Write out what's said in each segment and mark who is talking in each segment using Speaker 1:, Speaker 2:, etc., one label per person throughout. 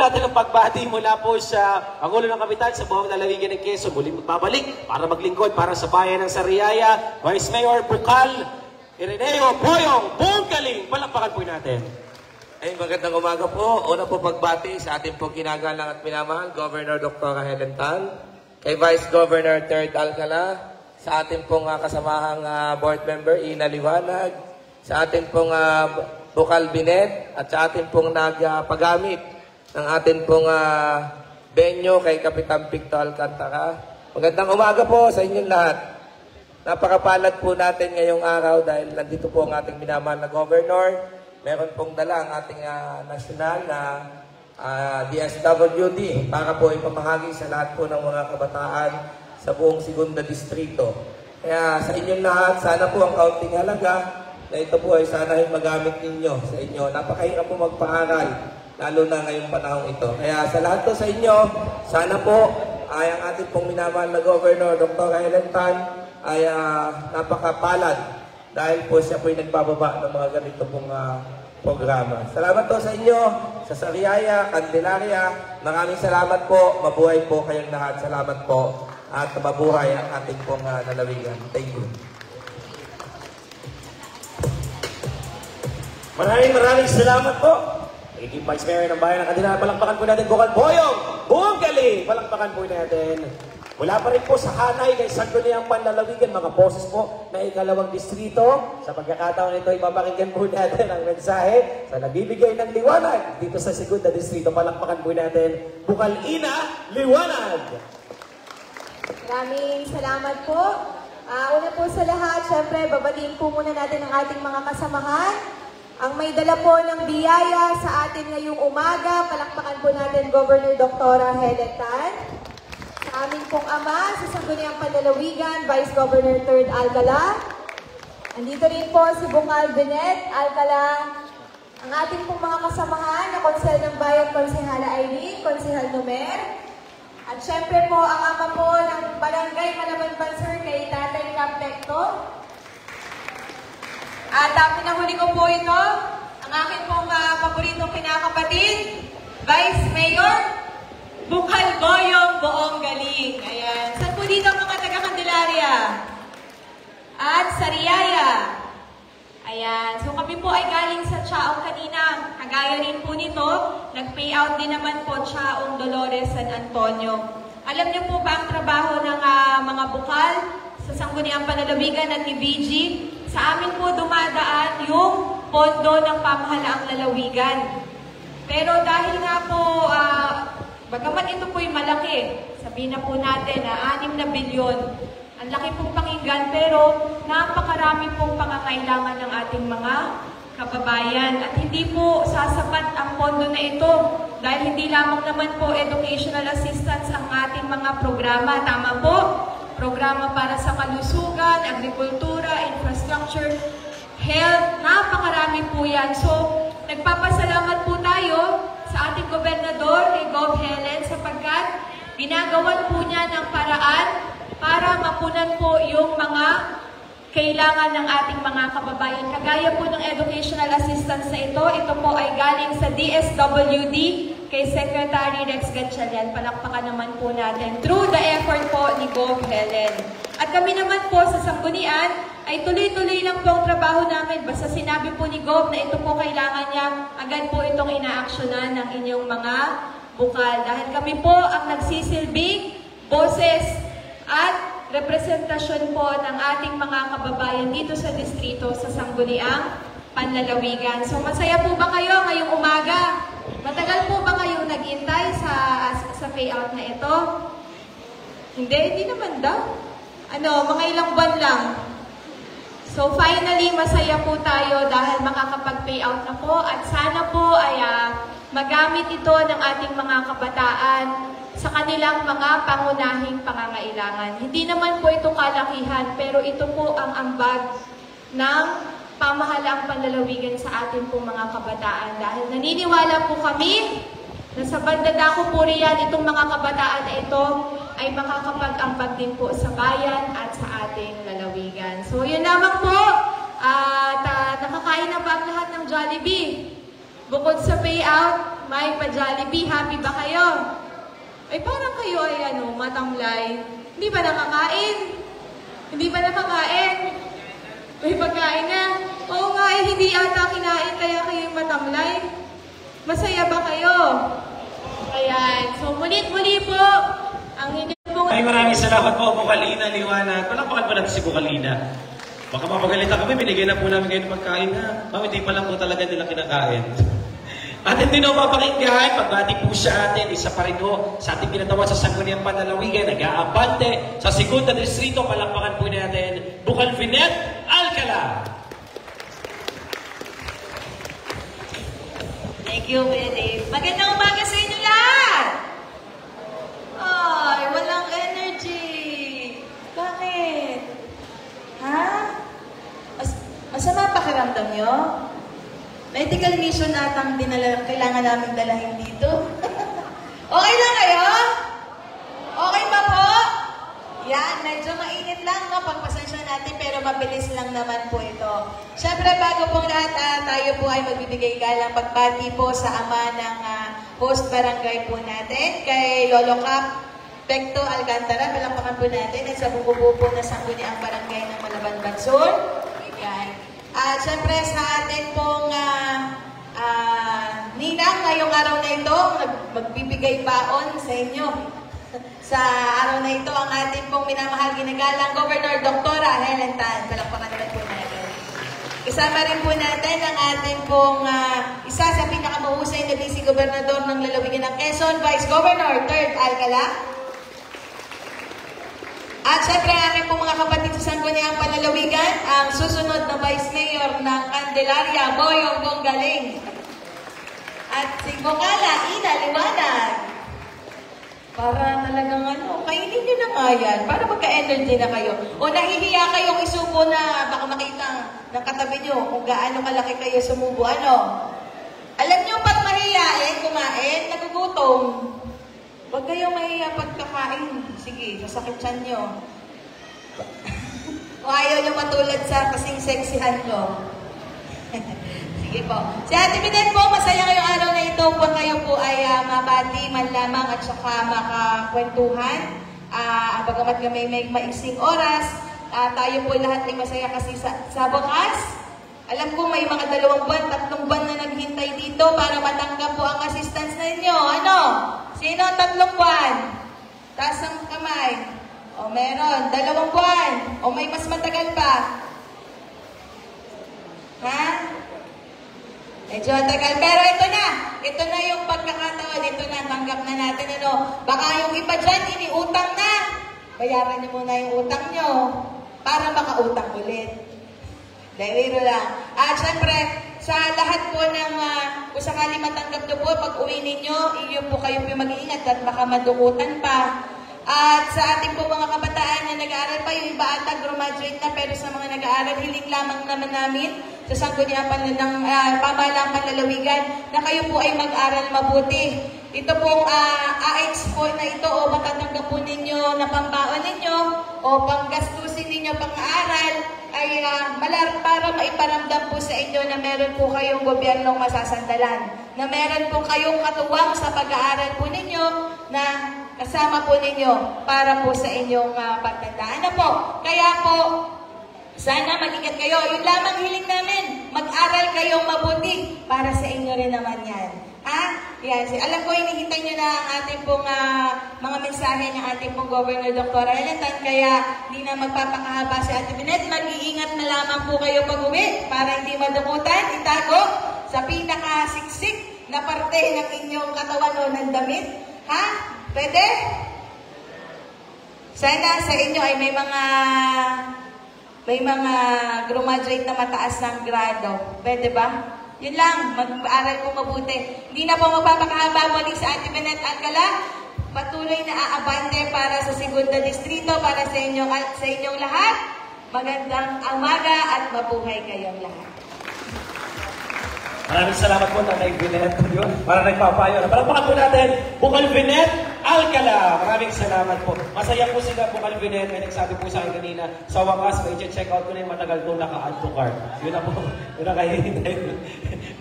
Speaker 1: natin ang pagbati mula po sa Pangulo ng Kapitan sa buong lalawigan ng Quezon. Muling magbabalik para maglingkod para sa bayan ng Sariaya, Vice Mayor Bukal Ireneo Boyong Bunggaling. Palakpakan po natin.
Speaker 2: Ay, magandang umaga po. Una po pagbati sa ating pong kinagalang at minamahal, Governor Dr. Helen Tan, kay Vice Governor Third Alcala, sa ating pong kasamahang board member, Ina Liwanag, sa ating pong Bukal Binet, at sa ating pong nagpagamit ng ating pong venue kay Kapitan Victor Alcantara. Magandang umaga po sa inyong lahat. Napakapalad po natin ngayong araw dahil nandito po ang ating minamahal na Governor. Meron pong dala ang ating national na DSWD para po ipamahagi sa lahat po ng mga kabataan sa buong Segunda Distrito. Kaya sa inyong lahat, sana po ang kaunting halaga na ito po ay sana ay magamit ninyo sa inyo. Napakahirap po magpaaral, lalo na ngayong panahon ito. Kaya sa lahat po sa inyo, sana po ay ang ating pong minamahal na Governor, Dr. Helen Tan, ay napakapalad dahil po siya po ay nagbababa ng mga ganito pong programa. Salamat po sa inyo, sa Sariaya, Candelaria. Maraming salamat po. Mabuhay po kayong lahat. Salamat po. At mabuhay ang ating pong lalawigan. Thank you.
Speaker 1: Maraming salamat po. Nagiging Vice Mayor ng Bayan ng Candelaria. Palakpakan po natin Bukal Boyong Bunggaling. Palakpakan po natin. Mula pa rin po sa hanay kay Sangguniang Panlalawigan, mga boses po na ikalawang distrito. Sa pagkakataon ito, ipapakinggan po natin ang mensahe sa nabibigay ng liwanag dito sa Segunda Distrito. Palakpakan po natin Bukal Ina Liwanag.
Speaker 3: Maraming salamat po. Una po sa lahat, syempre, babatiin po muna natin ang ating mga kasamahan. Ang may dala po ng biyaya sa atin ngayong umaga, palakpakan po natin Governor Dr. Helen Tan. Sa aming pong ama, sa Sangguniang Panlalawigan, Vice Governor Third Alcala. Andito rin po si Bukal Binet, Alcala. Ang ating pong mga kasamahan na Konsel ng Bayan, Konsehala Irene, Konsehal Nomer. At syempre po, ang ama po ng Barangay Malaban Bansur kay Tatay Caplecto. At pinahuli ko po ito, ang aking pong paboritong kinakapatid, Vice Mayor Bukal Boyong Bunggaling. Ayan. Saan po dito ang mga taga-Candelaria? At Sariaya. Ayan. So kami po ay galing sa Chaong kanina. Kagaya rin po nito, nag-payout din naman po Chaong Dolores San Antonio. Alam niyo po ba ang trabaho ng mga bukal sa Sangguniang Panlalawigan at ni VG? Sa amin po dumadaan yung pondo ng pamahalaang lalawigan. Pero dahil nga po, bagaman ito po'y malaki, sabihin na po natin na 6 na bilyon, ang laki pong pakinggan, pero napakarami pong pangangailangan ng ating mga kababayan. At hindi po sasapat ang pondo na ito dahil hindi lamang naman po educational assistance ang ating mga programa. Tama po? Programa para sa kalusugan, agrikultura, infrastructure, health, napakarami po yan. So, nagpapasalamat po tayo sa ating gobernador, kay Gov. Helen, sapagkat ginagawan po niya ng paraan para mapunan po yung mga kailangan ng ating mga kababayan. Kagaya po ng educational assistance na ito po ay galing sa DSWD kay Secretary Rex Gatchalian. Palakpakan naman po natin through the effort po ni Gov. Helen. At kami naman po sa Sanggunian ay tuloy-tuloy lang po ang trabaho namin. Basta sinabi po ni Gov na ito po kailangan niya, agad po itong inaaksyonan ng inyong mga bukal. Dahil kami po ang nagsisilbing boses at representasyon po ng ating mga kababayan dito sa distrito sa Sangguniang Panlalawigan. So masaya po ba kayo ngayong umaga? Matagal po ba kayo naghintay sa payout na ito? Hindi naman daw. Mga ilang buwan lang. So finally, masaya po tayo dahil makakapag-payout na po at sana po ay magamit ito ng ating mga kabataan sa kanilang mga pangunahing pangangailangan. Hindi naman po ito kalakihan, pero ito po ang ambag ng pamahalaang panlalawigan sa atin pong mga kabataan. Dahil naniniwala po kami na sa banda dako po riyan, itong mga kabataan na ito ay makakapag-ambag din po sa bayan at sa ating lalawigan. So yun lamang po, at nakakain na ba ang lahat ng Jollibee? Bukod sa payout, may pa-Jollibee. Happy ba kayo? Ay, parang kayo ay matamlay. Hindi ba nakakain? Hindi ba nakakain? May pagkain na. Oo nga, hindi ata kinain kaya kayo matamlay. Masaya ba kayo? Ayan. So, muli po, ang inyong pong...
Speaker 1: Ay, maraming salamat po, Bukalina, Liwanag. Palakpakan po natin si Bukalina. Baka mapagalitan kami, binigay na po namin kayo ng pagkain na. Ma'am, hindi pa lang po talaga nila kinakain. At hindi na mapapakinggan, pagbati po sa atin, isa pa rin ho sa ating ginatawa sa Sangguniang Panlalawigan, nag-aabante sa Segunda Distrito, palakpakan po natin, Bukal Vinet Alcala.
Speaker 3: Thank you, Benny. Magandang umaga sa inyo lahat! Ay, walang energy. Bakit? Ha? Masama pakiramdam nyo? Medical mission atang kailangan namin dalahin dito. Okay lang kayo? Okay ba po? Yan, medyo mainit lang, no? Pagpasensya natin, pero mabilis lang naman po ito. Siyempre, bago pong lahat, tayo po ay magbibigay galang pagbati po sa ama ng host barangay po natin, kay Lolo Cap Pecto Alcantara. Palakpakan po natin at sa bubuo po na Sangguniang Barangay ng Malaban Bansol. Yan. At siyempre sa atin pong ninang ngayong araw na ito, magbibigay baon sa inyo. Sa araw na ito, ang ating pong minamahal ginagalang Governor Dr. Helen Tan. Palakpakan naman po natin. Isama rin po natin ang ating pong isa sa pinakamahusay na vice gobernador ng lalawigan ng Quezon, Vice Governor 3rd Alcala. At syempre, aking po mga kapatid sa Sangguniang Panlalawigan, ang susunod na Vice Mayor ng Candelaria, Boyong Bonggaling. At si Bongala, Ina Liwanag. Para talagang kainin nyo na nga yan, para magka-energy na kayo. O nahihiya kayong isubo na baka makita ng katabi nyo kung gaano kalaki kayo sumubo. Alam nyo, pag mahihiyain, kumain, nagugutom. Huwag kayong mahiya pagkakain. Sige, sasakit siyan nyo. O ayaw nyo matulad sa kasing seksihan ko. Sige po. Si Ate Bidet po, masaya ngayong araw na ito po kayo po ay mabati man lamang at saka makakwentuhan. Bagamat kami may maiksing oras, tayo po lahat ay masaya kasi sa bukas. Alam ko may mga 2 buwan, 3 buwan na naghintay dito para matanggap po ang assistance ninyo. Sino 3 buwan? Taas ang kamay. O meron, 2 buwan. O may mas matagal pa. Ha? Medyo matagal. Pero ito na yung pagkakataon. Ito na, tanggap na natin. Baka yung iba dyan, iniutang na. Bayaran niyo muna yung utang nyo para makautang ulit. Dahil lang. At syempre, sa lahat po ng kung sakali matanggap nyo po, pag uwi ninyo, iyo po kayo po mag-iingat at baka madukutan pa. At sa ating po mga kabataan na nag-aaral pa, yung iba ata graduate na, pero sa mga nag-aaral, hiling lamang naman namin sa Sangguniang Pamahalang Panlalawigan na kayo po ay mag-aral mabuti. Ito pong a-export na ito o matatanggap po ninyo na pambaon ninyo o panggastusin ninyo pang-aaral ay para maiparamdam po sa inyo na meron po kayong gobyernong masasandalan, na meron po kayong katuwang sa pag-aaral po ninyo na kasama po ninyo para po sa inyong pagtandaan. Kaya po, sana mag-ingat kayo. Yung lamang hiling namin, mag-aral kayong mabuti para sa inyo rin naman yan. Yan. Alam ko, hinihintay nyo na ang ating pong mga mensahe ng ating pong Governor Dr. Helen Tan, kaya hindi na magpapakahaba si Ate Binet. Mag-iingat na lamang po kayo pag-uwi para hindi madukutan, itago sa pinakasiksik na parte ng inyong katawan o ng damit. Pwede? Sana sa inyo ay may mga graduate na mataas ng grado. Pwede ba? Yun lang, mag-aaral po mabuti. Hindi na po magpapakahaba muli sa Ate Binet Alcala. Patuloy na aabante para sa Segunda Distrito, para sa inyong lahat. Magandang umaga at mabuhay kayong lahat.
Speaker 1: Maraming salamat po, Tatay Binet. Para nagpapayo. Palakpakan po natin, Bukal Vinet Alcala. Maraming salamat po. Masaya po sila po Calvin. May nagsabi po sa akin kanina, sa wakas, may check out ko na yung matagal ko naka-add to cart. Yun na po. Yun na kahihintay.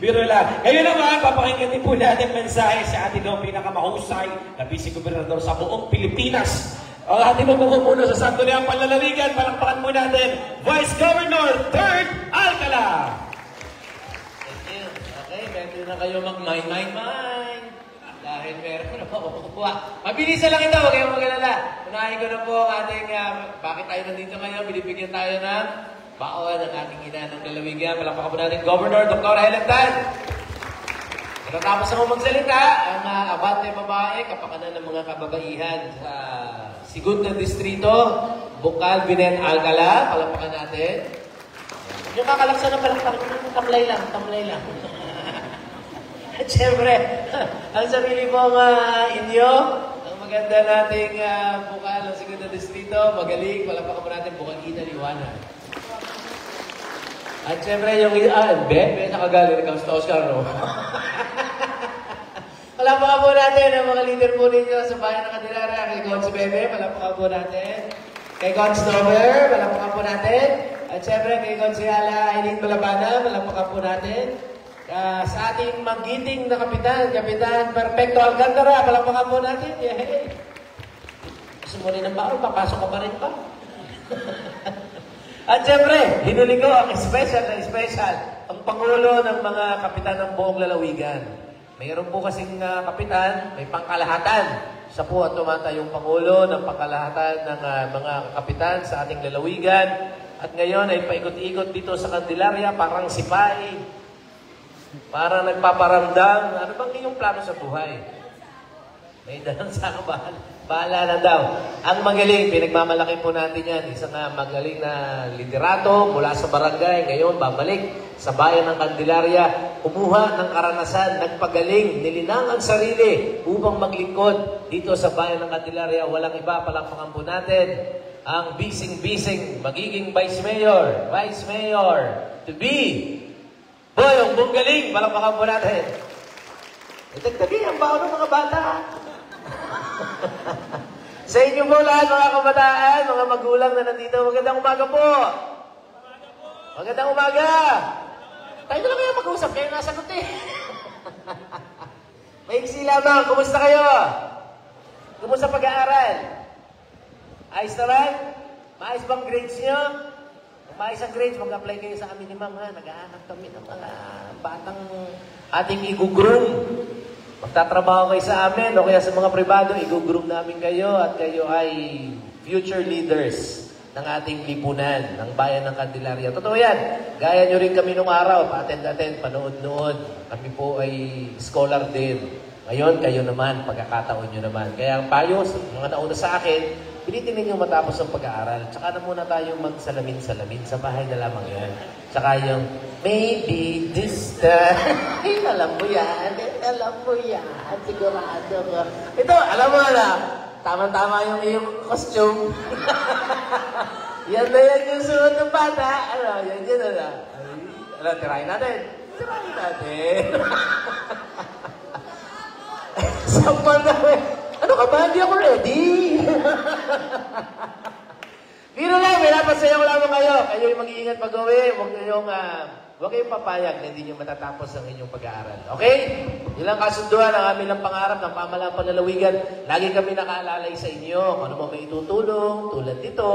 Speaker 1: Biro lang. Ngayon naman, papakinggan din po natin mensahe sa ating daw pinakamahusay na vice gobernador sa buong Pilipinas. Ang ating mamumuno sa Sangguniang Panlalawigan, palakpakan po natin, Vice Governor 3rd Alcala.
Speaker 4: Thank you. Okay, meron na kayo mag-mine. Dahil meron na po kukuha. Mabilisan lang ito, huwag kayong mag-alala. Unahin ko na po ang ating, bakit tayo nandito ngayon, binibigyan tayo ng baon ng ating ina ng lalawigan. Palakpakan po natin, Governor Dr. Helen Tan. Pagkatapos ako magsalita, ang abante babae, kapakanan ng mga kababaihan sa Segunda Distrito, Bukal, Binen, Alcala. Palakpakan natin. Yung kakalaksan ng palakpakan, tamlay lang. At syempre, ang sarili pong inyo, ang maganda nating Bukal, ang Segunda Distrito, magaling, palakpakan po natin, Bukal Ina, Liwanag. At syempre, yung Ben, nakagaling, Oscar, no? Palakpakan po natin ang mga leader po ninyo sa bayan ng Candelaria. Kay Cons Bebe, palakpakan po natin. Kay Cons Dover, palakpakan po natin. At syempre, kay Consiala Aileen Balabana, palakpakan po natin. Sa ating magiting na Kapitan Perfecto Alcantara, palakpakan po natin. Yay! Gusto mo rin ang baon, papasok ka pa rin pa. At syempre, hinuli ko ang special, ang Pangulo ng mga Kapitan ng buong lalawigan. Mayroon po kasing kapitan, may pangkalahatan. Siya po ang tumatayong Pangulo ng pangkalahatan ng mga kapitan sa ating lalawigan. At ngayon ay paikot-ikot dito sa Candelaria, parang sipay. Parang nagpaparamdam. Ano bang iyong plano sa buhay? May dalang sa bahala na daw. Ang magaling, pinagmamalaki po natin yan. Isang magaling na liderato mula sa barangay. Ngayon, babalik sa bayan ng Candelaria. Kumuha ng karanasan, nagpagaling, nilinang ang sarili upang maglingkod dito sa bayan ng Candelaria. Walang iba, palakpakan po natin ang bising-bising, magiging Vice Mayor to be Boyong Bunggaling. Palakpakan po natin. Itagtagi ang baon ng mga bata. Sa inyo po lahat, mga kabataan, mga magulang na nandito, magandang umaga po. Magandang umaga. Tayo na lang kayo mag-usap, kayo nasagot eh. Maiksi lamang, kumusta kayo? Kumusta pag-aaral? Ayos naman? Maayos bang grades nyo? Kung maayos ang grades, mag-apply kayo sa amin ni Ma'am, ha? Nag-aanap kami ng mga batang ating i-groom. Magtatrabaho kayo sa amin o kaya sa mga pribado, i-groom namin kayo at kayo ay future leaders ng ating lipunan, ng bayan ng Candelaria. Totoo yan. Gaya nyo rin kami nung araw, pa-attend, panood-nood. Kami po ay scholar din. Ngayon, kayo naman, pagkakataon nyo naman. Kaya ang payo, mga nauna sa akin, pilitin ninyo matapos ang pag-aaral. Tsaka na muna tayong magsalamin-salamin. Sa bahay na lamang yan. Tsaka yung, maybe this time. Alam mo yan. Sigurado ko. Ito, alam mo na. Tama-tama yung iyong costume. Yan na yan yung suot ng bata. Ano, yan na. Ano, tirahin natin. Sampal na ano ka ba? Hindi ako ready. Biro lang, may napasaya ko lamang kayo. Kayo yung mag-iingat pag-uwi. Huwag kayong papayag na hindi nyo matatapos ang inyong pag-aaral. Okay? Ilang kasunduan ang aming ng pangarap ng pamahalaan panlalawigan. Lagi kami nakaalalay sa inyo. Kung ano mo may itutulong, tulad dito,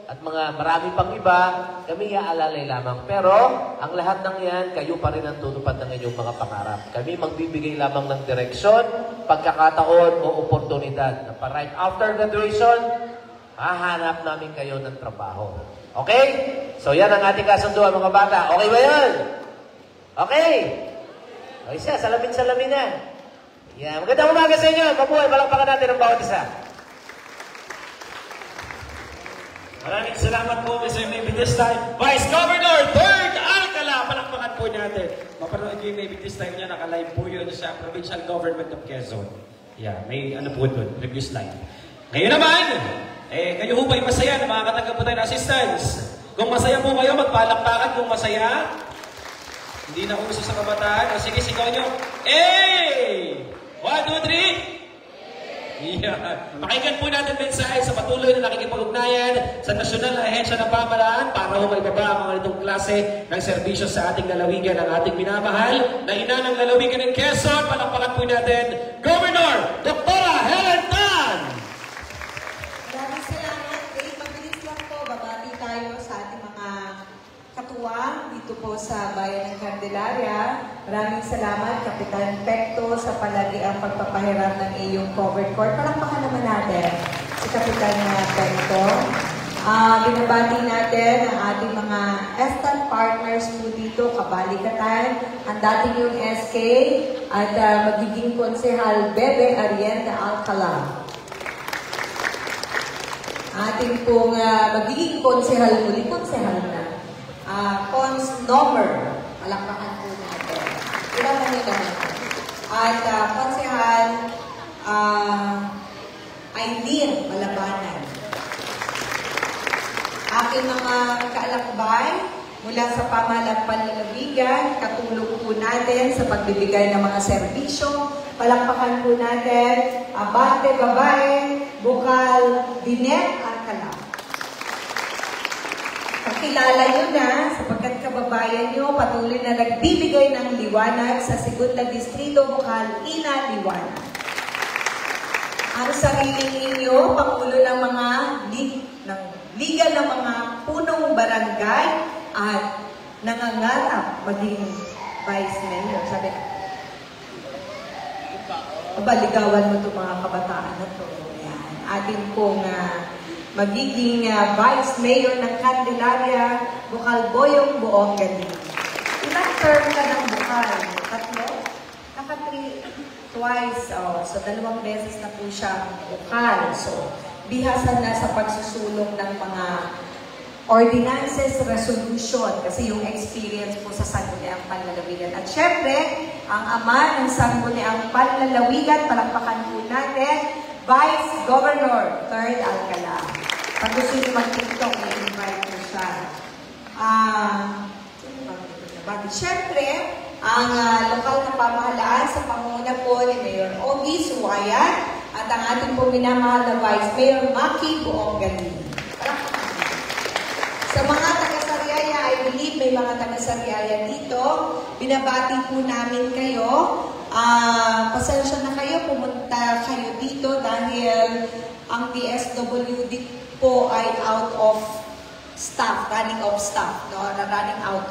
Speaker 4: at mga marami pang iba, kami iaalalay lamang. Pero, ang lahat ng yan, kayo pa rin ang tutupad ng inyong mga pangarap. Kami magbibigay lamang ng direksyon, pagkakataon o oportunidad. Na right after graduation, hahanap namin kayo ng trabaho. Okay? So, yan ang ating kasunduan, mga bata. Okay ba yan? Okay? Okay siya, salamin-salamin na. Yan. Magandang umaga sa inyo. Mabuhay, palakpakan natin ang bawat isa.
Speaker 1: Maraming salamat po, Mr. Maybe this time, Vice Governor 3rd Alcala. Palakpakan po natin. Mapanood yung Maybe this time niya, naka-live po yun sa Provincial Government of Quezon. Yeah, may ano po doon, previous slide. Ngayon naman, kayo ho ba'y masaya na makakatanggap po tayo ng assistance? Kung masaya po kayo, magpalakpakan kung masaya. Hindi na uso sa kabataan. O sige, sigaw nyo. 1, 2, 3. Yeah. Pakinggan po natin mensahe sa patuloy na nakikipag-ugnayan sa nasyonal na ahensya ng pamahalaan para humaybaba ang mga itong klase ng serbisyo sa ating lalawigan, ang ating minamahal na ina ng lalawigan ng Quezon. Palakpakan po natin, Governor Dr. Helen Tan!
Speaker 5: Maraming salamat. Mabilis lang po, babati tayo sa ating mga katuwang dito po sa Bayan ng Candelaria. Maraming salamat, Kapitan Pecto, sa palagi ang pagpapahiram ng iyong covered court. Palakpakan naman natin si Kapitan Pecto. Binabati natin ang ating mga ESTAN partners po dito, Kabalikatan, ang dating yung SK, at magiging konsehal Bebe Arienda Alcala. Ating pong magiging konsehal muli, konsehal na. Cons Nomer, palakpakan po natin. Ilang mo naman. At konsehal Aileen Malabanan. Aking mga kaalakbay mula sa pamahalang panlalawigan, katulong po natin sa pagbibigay ng mga serbisyo. Palakpakan po natin, Abante Babae, Bukal, Dinet, Alcala. Pakilala nyo na, sapagkat kababayan nyo, patuloy na nagbibigay ng liwanag sa Segunda Distrito, Bukal, Ina, Liwanag. Ang sariling ninyo, Pangulo ng mga Liga ng mga punong barangay at nangangarap maging Vice Mayor. Sabi, baligawan mo itong mga kabataan na ito. Atin pong magiging Vice Mayor ng Candelaria, Bukal Boyong Buong Galing. Ilang term ka ng Bukal? Tatlo? Twice. So, 2 beses na po siya Bukal. So, bihasan na sa pagsusulong ng mga ordinances, resolution, kasi yung experience po sa Sangguniang Panlalawigan. At syempre, ang ama ng Sangguniang Panlalawigan, palakpakan po natin, Vice Governor, 3rd Alcala. Pag gusto nyo mag-TikTok, i-invite mo siya. Syempre, ang lokal na pamahalaan sa pangunguna po ni Mayor Ogie Suwayan at ang ating po minamahal na Vice Mayor Maki Buong Galing. Sa mga taga-Sariaya, I believe may mga taga-Sariaya dito. Binabati po namin kayo. Pasensya na kayo, pumunta kayo dito dahil ang DSWD po ay out of staff, running out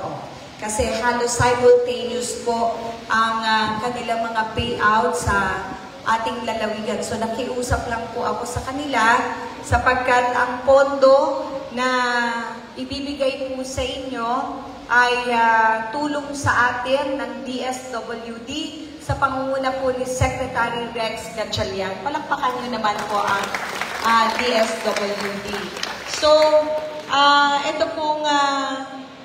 Speaker 5: of. Kasi halos simultaneous po ang kanilang mga payout sa ating lalawigan. So nakiusap lang po ako sa kanila sapagkat ang pondo na ibibigay po sa inyo ay tulong sa atin ng DSWD sa pangunguna po ni Secretary Rex Gatchalian. Palakpakan nyo naman po ang DSWD. So, ito pong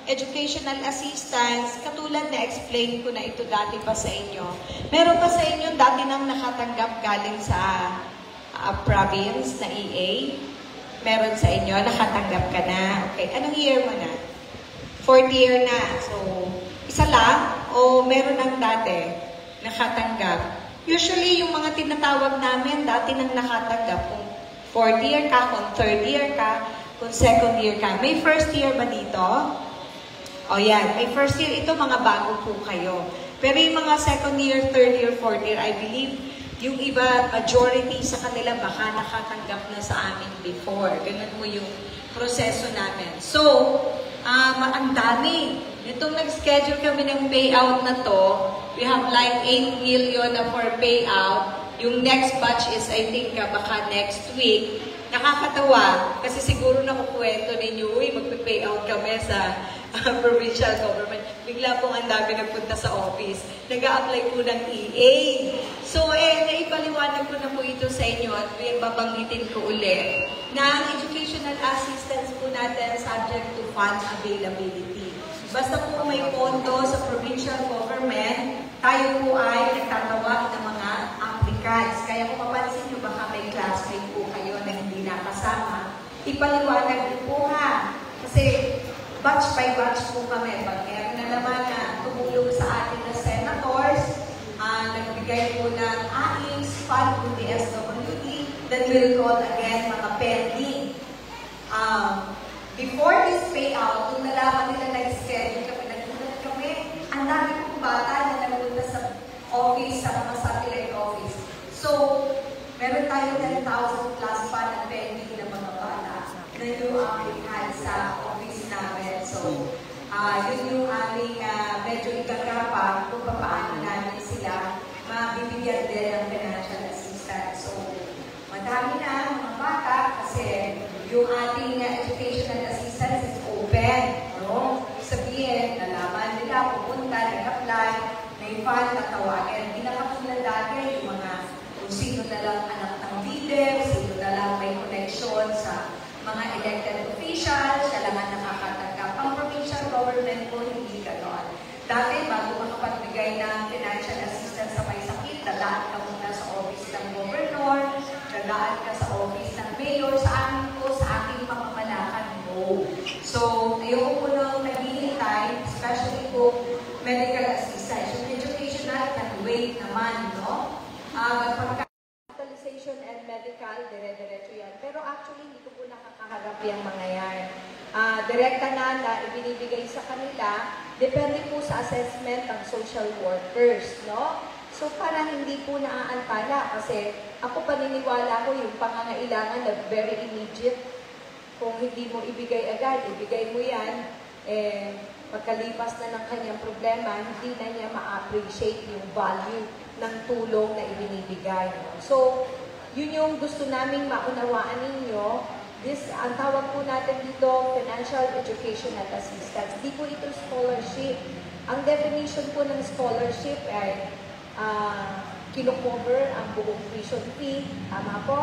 Speaker 5: educational assistance, katulad na explain ko na ito dati pa sa inyo. Meron pa sa inyo dati nang nakatanggap galing sa province na EA? Meron sa inyo, nakatanggap ka na. Okay, anong year mo na? 4th year na. So, isa lang o meron nang dati nakatanggap? Usually, yung mga tinatawag namin, dati nang nakatanggap. Kung 4th year ka, kung 3rd year ka, kung 2nd year ka. May 1st year ba dito? O yan, may 1st year. Ito, mga bago po kayo. Pero yung mga 2nd year, 3rd year, 4th year, I believe, yung iba, majority sa kanila, baka nakatanggap na sa amin before. Ganun mo yung proseso namin. So, ang dami. Itong nag-schedule kami ng payout na to, we have like 8 million na for payout. Yung next batch is, I think, baka next week. Nakakatawa, kasi siguro nakukwento ninyo, uy, magpe-payout kami sa provincial government. Bigla pong ang dami nagpunta sa office. Nag-a-apply po ng EA. So, naipaliwanag ko na po ito sa inyo at babanggitin ko ulit na ang educational assistance po natin subject to fund availability. Basta po may pondo sa provincial government, tayo po ay nagtatawag ng mga applicants. Kaya kung mapansin nyo, baka may classmate po kayo na hindi nakasama. Ipaliwanag nyo po ha. Kasi batch by batch po kami. Pag meron na naman na tumulong sa atin na senators, nagbigay po ng AIS, fund po DSWD, that will call again mga pending. Before this payout, nung nalaman nila nag-schedule kami, nagulat kami, ang dami kong bata na nagunta sa office, sa mga satellite office. So, meron tayo 10,000 plus pa na pending na mga bata na yung applihan sa office namin. So, yun yung aming medyo ikagapa kung paano namin sila mabibigyan din ng financial assistance. So, madami na mga bata kasi yung ating educational assistance is open. No? Sabihin, nalaman nila, pupunta, nag-apply, may fund, natawagan. Hindi na katulad dati yung mga kung sino na lang anak ng leader, sino na lang may connection sa mga elected officials, siya lang ang nakakatanggap. Ang provincial government po, hindi ganon. Dati, bago makapagbigay ng financial assistance sa may sakit, dadaan ka muna sa office ng governor, dadaan ka sa office ng mayor, sa amin po, sa aking pamamalakad mo. So, ayoko po nang naghihintay, especially po medical assistance. Yung educational can wait naman, no? Hospitalization and medical, dire-diretso yan. Pero actually, hindi ko po nakakaharap yung mga yan. Direkta na ibinibigay sa kanila, depende po sa assessment ng social workers, no? So, para hindi po naaantala kasi ako paniniwala ko yung pangangailangan na very immediate. Kung hindi mo ibigay agad, ibigay mo yan, pagkalipas na ng kanyang problema, hindi na niya ma-appreciate yung value ng tulong na ibinibigay. So, yun yung gusto naming maunawaan ninyo. Ang tawag po natin dito, financial educational assistance. Di po ito scholarship. Ang definition po ng scholarship ay kino-cover ang buong tuition fee. Tama po?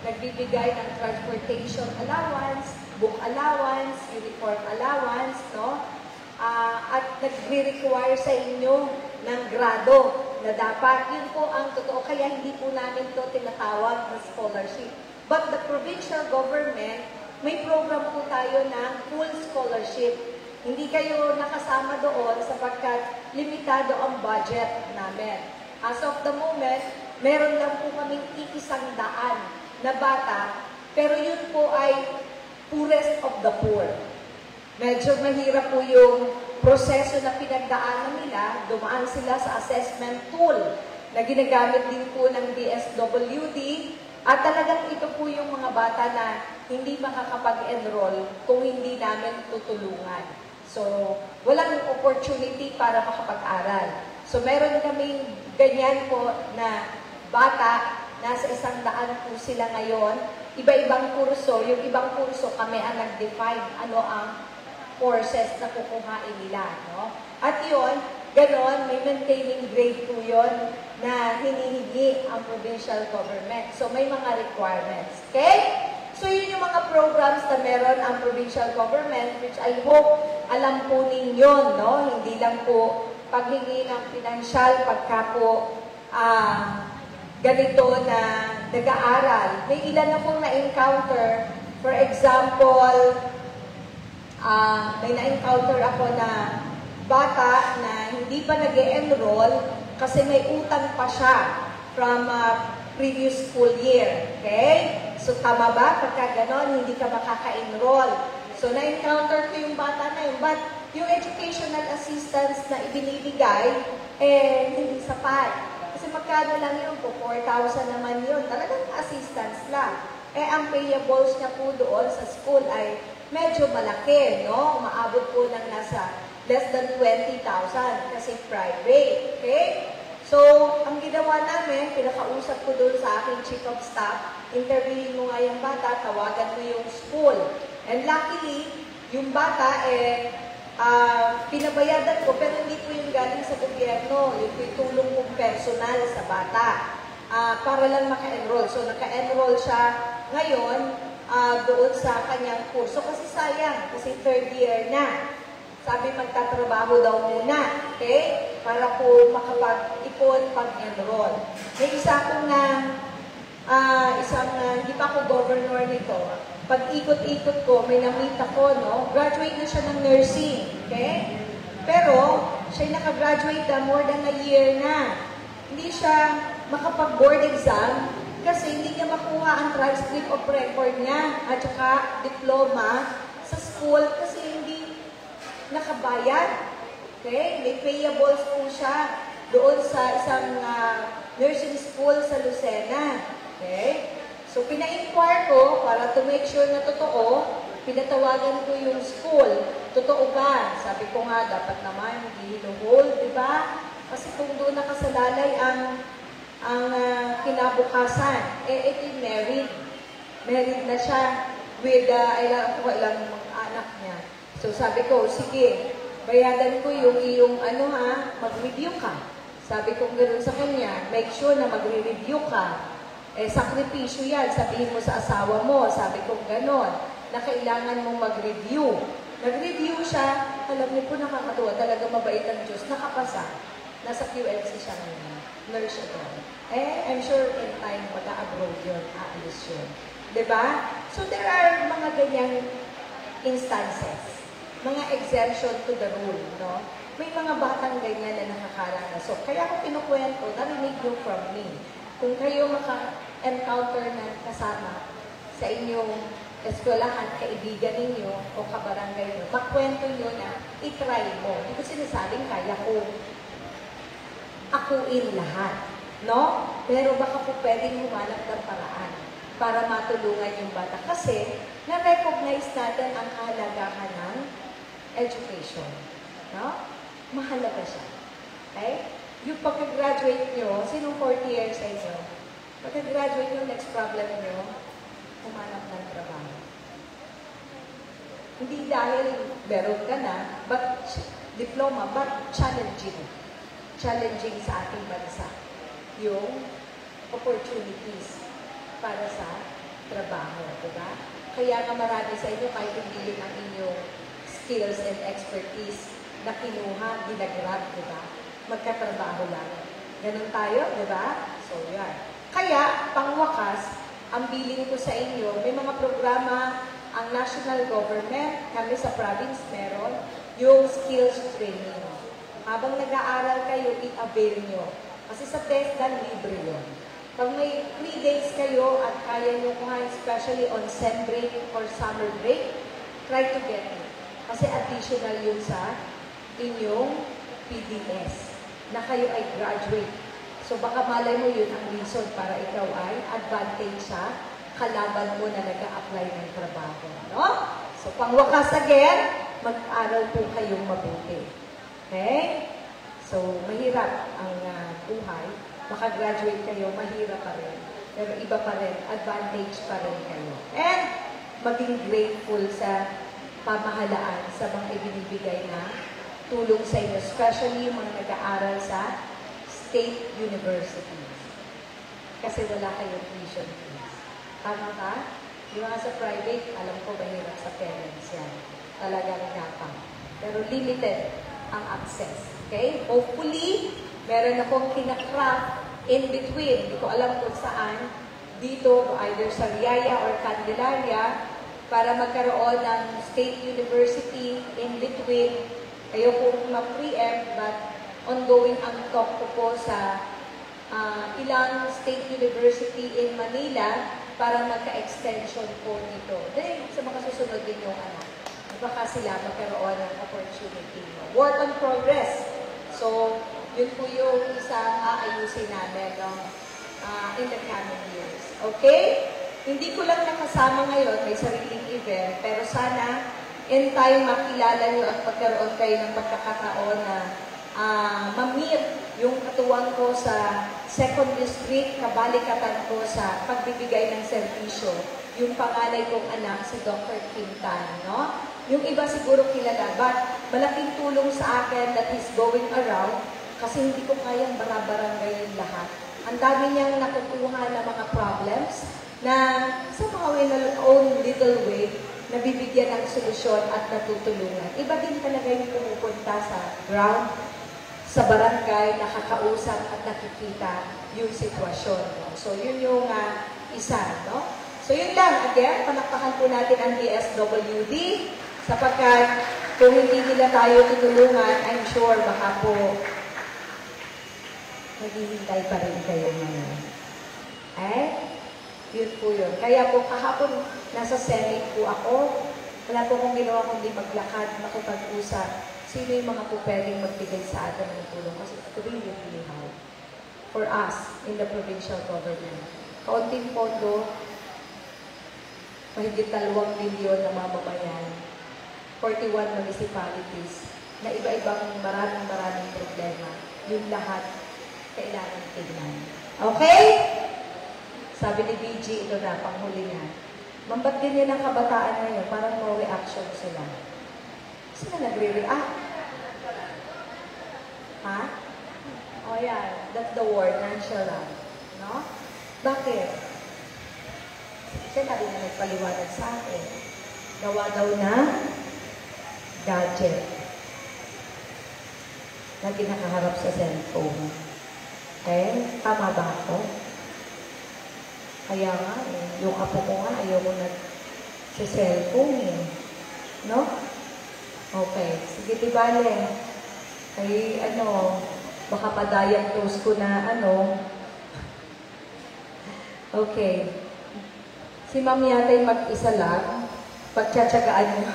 Speaker 5: Nagbibigay ng transportation allowance, book allowance, uniform allowance, no? At nagre-require sa inyo ng grado na dapat. Yun po ang totoo. Kaya hindi po namin ito tinatawag na scholarship. But the provincial government, may program po tayo ng full scholarship. Hindi kayo nakasama doon sapagkat limitado ang budget namin. As of the moment, meron lang po kaming 100 na bata, pero yun po ay poorest of the poor. Medyo mahirap po yung proseso na pinagdaanan nila, dumaan sila sa assessment tool na ginagamit din po ng DSWD, at talagang ito po yung mga bata na hindi makakapag-enroll kung hindi namin tutulungan. So, walang opportunity para makapag-aral. So, meron kaming ganyan po na bata, nasa 100 po sila ngayon. Iba-ibang kurso. Yung ibang kurso kami ang nag-define ano ang courses na kukuhain nila. No? At yun, ganon, may maintaining grade po yun na hinihingi ang provincial government. So, may mga requirements. Okay? So, yun yung mga programs na meron ang provincial government, which I hope alam po ninyo, no? Hindi lang po paghingi ng financial pagka po ganito na nag-aaral. May ilan na pong na-encounter. For example, may na-encounter ako na bata na hindi pa nag-e-enroll kasi may utang pa siya from previous school year. Okay? So, tama ba? Pagka ganon, hindi ka makaka-enroll. So, na-encounter ko yung bata na yun. But, yung educational assistance na ibinibigay, hindi sapat. Kasi magkano lang yun po? 4,000 naman yun. Talagang assistance lang. Ang payables niya po doon sa school ay medyo malaki, no? Umaabot po ng nasa less than 20,000 kasi private. Okay? So, ang ginawa namin, pinakausap ko doon sa aking chief of staff, interviewin mo nga yung bata, tawagan mo yung school. And luckily, yung bata, pinabayadan ko, pero hindi po yung galing sa gobyerno, yung tulong kong personal sa bata, para lang maka-enroll. So, naka-enroll siya ngayon, doon sa kanyang kurso. Kasi sayang, kasi third year na. Sabi, magtatrabaho daw muna, okay? Para po makapag-ipon, pag-enroll. May isa akong hindi pa ako governor nito. Pag ikot-ikot ko, may na-meet ako, no? Graduate na siya ng nursing, okay? Pero, siya nakagraduate na more than a year na. Hindi siya makapag-board exam kasi hindi niya makuha ang transcript of record niya at saka diploma sa school kasi hindi nakabayad. Okay? May payables po siya doon sa isang nursing school sa Lucena. Okay? So, pina-inquire ko para to make sure na totoo, pinatawagan ko yung school. Totoo ba? Sabi ko nga, dapat naman hindi hino-hold, di ba? Kasi kung doon nakasalalay ang kinabukasan, ito'y married. Married na siya with, ilang mga anak niya. So, sabi ko, sige, bayadan ko yung iyong, mag-review ka. Sabi ko ganoon sa kanya, make sure na magre-review ka. Sakripisyo yan, sabihin mo sa asawa mo, sabi ko gano'n, na kailangan mong mag-review. Nag-review siya, alam niyo po nakakatuwa, talaga mabait ang Diyos, nakapasa. Nasa QLC siya ngayon, nurse siya doon. I'm sure in time, mag-a-abroad yun, aalis yun. Diba? So there are mga ganyang instances, mga exemption to the rule, no? May mga batang ganyan na nakakaranas. So, kaya ako kinukwento, narinig nyo from me. Kung kayo maka-encounter na kasama sa inyong eskwelahan, kaibigan ninyo o kabarangay nyo, makwento nyo na itry mo. Hindi ko sinasabing kaya ko akuin lahat, no? Pero baka po pwedeng humanap ng paraan para matulungan yung bata. Kasi na-recognize natin ang kahalagahan ng education, no? Mahalaga siya. Okay? Yung pagka-graduate nyo, sinong 40 years sa inyo? Pagka-graduate nyo, next problem nyo, humanap ng trabaho. Hindi dahil meron ka na, but diploma, but challenging. Challenging sa ating bansa. Yung opportunities para sa trabaho. Diba? Kaya nga marami sa inyo, kahit hindi yun ang inyong skills and expertise na kinuha, ginagrab, diba? Magkatrabaho lang. Ganun tayo, di ba? So, yan. Kaya, pangwakas, ang bilin ko sa inyo, may mga programa ang national government, kami sa province meron, yung skills training. Habang nag-aaral kayo, i-avail nyo. Kasi sa TESDA, libre yun. Pag may 3 days kayo at kaya nyo kuha, especially on sem break or summer break, try to get it. Kasi additional yun sa inyong PDS na kayo ay graduate. So baka malay mo yun ang reason para ikaw ay advantage sa kalaban mo na nag-a-apply ng trabaho. No? So pangwakas again, mag-aral po kayong mabuti. Okay? So mahirap ang buhay. Makagraduate kayo, mahirap pa rin. Pero iba pa rin, advantage pa rin kayo. And maging grateful sa pamahalaan sa mga ibinibigay na tulong sa inyo, especially yung mga nag-aaral sa state universities. Kasi wala kayong tuition fees. Tama ka? Yung mga sa private, alam ko mahirap sa parents yan. Talagang gapang. Pero limited ang access. Okay? Hopefully, meron akong kinakraft in between. Hindi ko alam kung saan. Dito, either sa Riaya or Candelaria, para magkaroon ng state university in between. Ayoko ma-preempt, but ongoing ang talk ko po sa ilang state university in Manila para magka-extension po dito. Then, sa mga susunod din yung baka sila magkaroon ng opportunity. Work in progress. So, yun po yung isang aayusin namin in the coming years. Okay? Hindi ko lang nakasama ngayon, may sariling event, pero sana in time, makilala nyo at pagkaroon kayo ng pagkakataon na ma-meet yung katuwang ko sa 2nd District, kabalikatan ko sa pagbibigay ng serbisyo, yung panganay kong anak, si Dr. Quintan, no? Yung iba siguro kilala, but malaking tulong sa akin that he's going around kasi hindi ko kayang barabarangay lahat. Ang dami niyang nakukuha ng mga problems na sa mga own little way, nabibigyan ng solusyon at natutulungan. Iba din talaga yung pumupunta sa ground, sa barangay, nakakausap at nakikita yung sitwasyon. No? So, yun yung isa. No? So, yun lang. Again, panakpakan po natin ang DSWD sapagkat kung hindi nila tayo tutulungan, I'm sure baka po maghihintay pa rin kayo ngayon. Yun po yun. Kaya po kahapon nasa Senate po ako. Wala po akong ginawa kundi maglakad, makipag-usap. Sino yung mga po pwedeng magbigay sa atin ng tulong? Kasi it's really, really hard for us in the provincial government. Kaunting pondo, mahigit 2 milyon na mamamayan, 41 municipalities, na iba-ibang maraming problema. Yung lahat, kailangan tingnan. Okay? Sabi ni BG, ito na, panghuli na. Ma'am, ba't ganyan ang kabataan ngayon? Parang no reaction sila. Sino nagre-react? Ha? Oh, yeah. That's the word, nonchalant. No? Bakit? Siya na rin na nagpaliwanag sa akin. Gawa daw na gadget na kinakaharap sa cellphone. Okay? Tama ba ako? Kaya nga, yung apo ko nga, ayaw mo nag-cellphone eh. No? Okay. Sige, di bale. Ay, baka pa-diagnose ko na, Okay. Si Ma'am yata yung mag-isa lang. Pagtsatsagaan mo.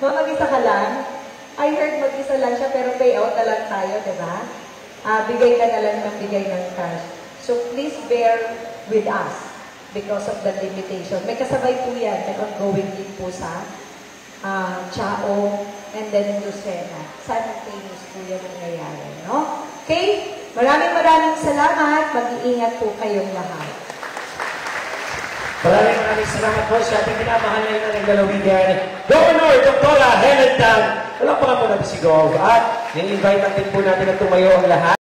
Speaker 5: Ma'am, mag-isa ka lang? I heard mag-isa lang siya, pero payout na lang tayo, di ba? Bigay ka na lang ng bigay ng cash. So, please bear with us because of the limitation. May kasabay po yan, may ongoing din po sa Chao and then Lucena. Simultaneous po yan nangyayari, no? Okay? Maraming salamat. Mag-iingat po kayong lahat.
Speaker 1: Maraming salamat po sa ating minamahal na ng lalawigan. Governor Dr. Helen Tan. Walang pa po natin si Gov. At i-invite natin po natin na tumayo ang lahat.